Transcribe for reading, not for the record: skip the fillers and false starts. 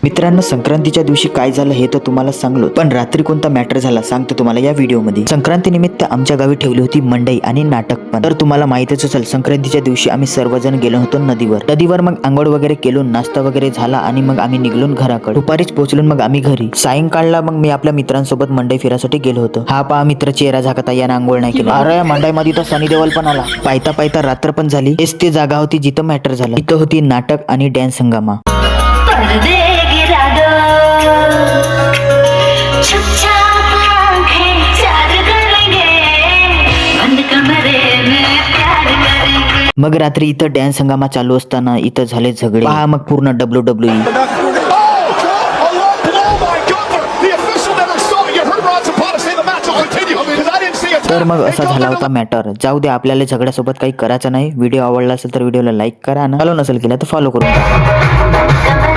मित्रांनो, संक्रांतीच्या दिवशी काय झालं हे तर तुम्हाला सांगलो, पण रात्री कोणता मॅटर झाला सांगतो तुम्हाला या व्हिडिओमध्ये। संक्रांती निमित्त आमच्या गावी ठेवली होती मंडई आणि नाटक पण। तर तुम्हाला माहितच असेल, संक्रांतीच्या दिवशी आम्ही सर्वजण गेलो होतो नदीवर मग आंघोळ वगैरे केलो, नाश्ता वगैरे झाला आणि मग आम्ही निघलो घराकडे। दुपारीच पोहोचलो मग आम्ही घरी। सायंकाळला मग मी आपल्या मित्रांसोबत मंडई फिरासाठी गेलो होतो। हा पहा मित्र चेहरा झाकता यानं आंघोळ नाही केली। अरे मंडईमध्ये तर सनी देओल पण आला। पायता पायता रात्र पण झाली। हेच ते जागा होती जिथं मॅटर झालं। इथं होती नाटक आणि डॅन्स हंगामा। मग रात्री इथं डॅन्स हंगामा चालू असताना इथं झाले झगडे। पहा मग पूर्ण WWE। तर मग असा झाला होता मॅटर। जाऊ दे, आपल्याला झगड्यासोबत काही करायचं नाही। व्हिडिओ आवडला असेल तर व्हिडिओला लाईक करा, फॉलो नसेल केला तर फॉलो करून टाका।